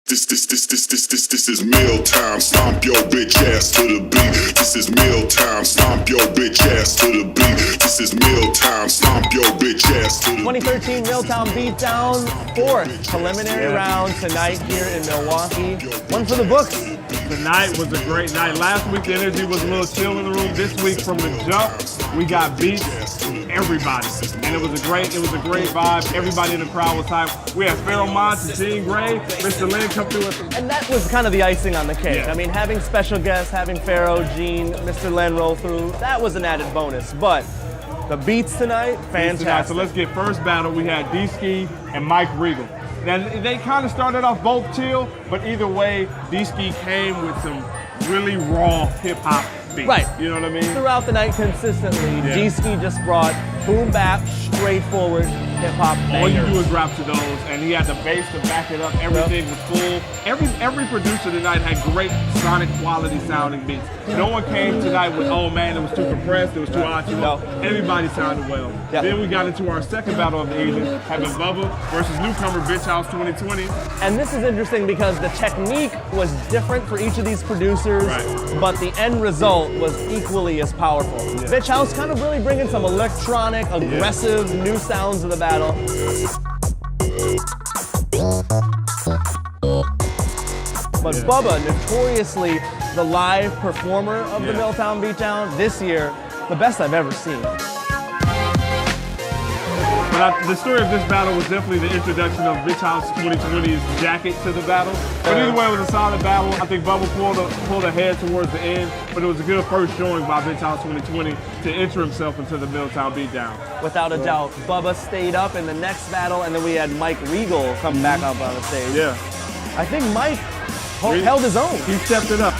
This is meal time. Stomp your bitch ass to the beat. This is meal time. Stomp your bitch ass to the beat. This is meal time. Stomp your bitch ass to the 2013 MILTOWN Beatdown, fourth preliminary round tonight here in Milwaukee. One for the books. Tonight was a great night. Last week the energy was a little chill in the room. This week from the jump, we got beats from everybody, and it was a great vibe. Everybody in the crowd was hyped. We had Pharaoh Mons and Gene Gray, Mr. Lynn come through us. And that was kind of the icing on the cake. Yeah. I mean, having special guests, having Pharaoh, Gene, Mr. Len roll through, that was an added bonus. But the beats tonight, fantastic. So let's get first battle. We had D-Ski and Mike Regal. Now, they kind of started off both chill, but either way, D-Ski came with some really raw hip-hop beats. Right. You know what I mean? Throughout the night consistently, Yeah. D-Ski just brought boom bap, straightforward hip-hop bangers. All you do is rap to those, and he had the bass to back it up. Everything was full. Every producer tonight had great sonic quality sounding beats. No one came tonight with, oh man, it was too compressed, it was too archy. No. Everybody sounded well. Yeah. Then we got into our second battle of the evening, having Bubba versus newcomer Bitch House 2020. And this is interesting because the technique was different for each of these producers, Right. but the end result was equally as powerful. Bitch House kind of really bringing some electronic, aggressive new sounds to the battle. But Bubba, notoriously the live performer of the MILTOWN Beatdown, this year, the best I've ever seen. But the story of this battle was definitely the introduction of Bitch House 2020's jacket to the battle. But either way, it was a solid battle. I think Bubba pulled ahead towards the end, but it was a good first showing by Bitch House 2020 to enter himself into the MILTOWN Beatdown. Without a doubt, Bubba stayed up in the next battle, and then we had Mike Regal come back up on the stage. Yeah. I think Mike held his own. He stepped it up.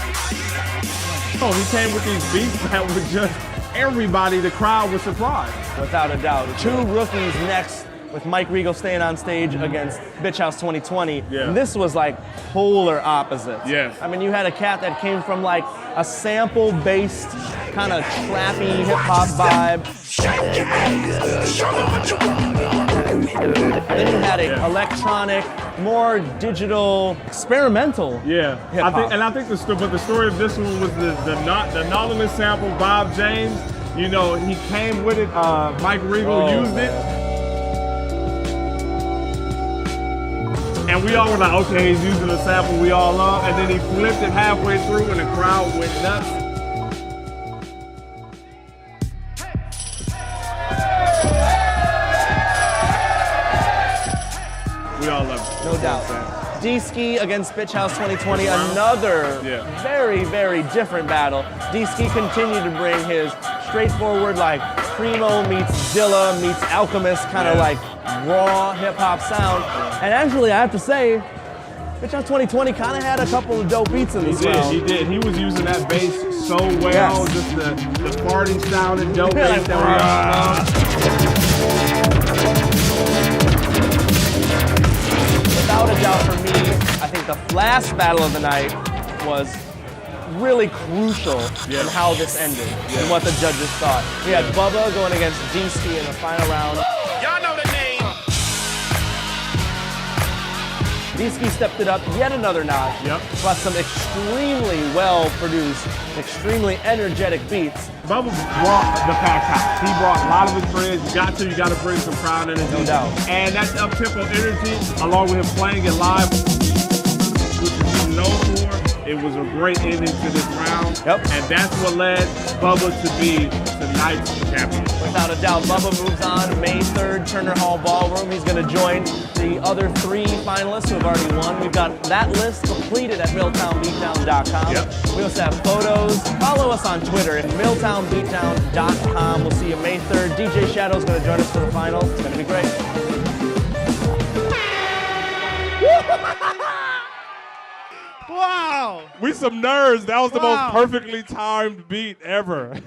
Oh, he came with these beats that were just everybody, the crowd was surprised. Without a doubt. Two rookies next, with Mike Regal staying on stage against Bitch House 2020. Yeah. And this was like polar opposites. Yeah. I mean, you had a cat that came from like a sample-based, kind of trappy hip-hop vibe. And then you had an electronic, more digital, experimental hip-hop. I think the story of this one was the Nautilus sample, Bob James. You know, he came with it. Mike Regal used it. And we all were like, okay, he's using a sample we all love. And then he flipped it halfway through and the crowd went nuts. We all love it. No doubt. D-Ski against Bitch House 2020, another very, very different battle. D-Ski continued to bring his straightforward, like Primo meets Zilla meets Alchemist, kind of like raw hip-hop sound. And actually, I have to say, Bitch House 2020 kind of had a couple of dope beats in this round. He did. He was using that bass so well, just the party sounding dope bass that we all love. Without a doubt for me, I think the last battle of the night was really crucial in how this ended and what the judges thought. We had Bubba going against D-Ski in the final round. Y'all know the name. D-Ski stepped it up yet another notch, plus some extremely well-produced, extremely energetic beats. Bubba brought the pack out. He brought a lot of his friends. You got to bring some crowd energy. No doubt. And that up-tempo energy, along with him playing it live, which he's known for, it was a great ending to this round. And that's what led Bubba to be tonight's champion. Without a doubt, Bubba moves on May 3rd, Turner Hall Ballroom. He's going to join the other three finalists who have already won. We've got that list completed at MILTOWNBeatdown.com. We also have photos. Follow us on Twitter at MILTOWNBeatdown.com. We'll see you May 3rd. DJ Shadow's going to join us for the finals. It's going to be great. Wow! We some nerds. That was the most perfectly timed beat ever.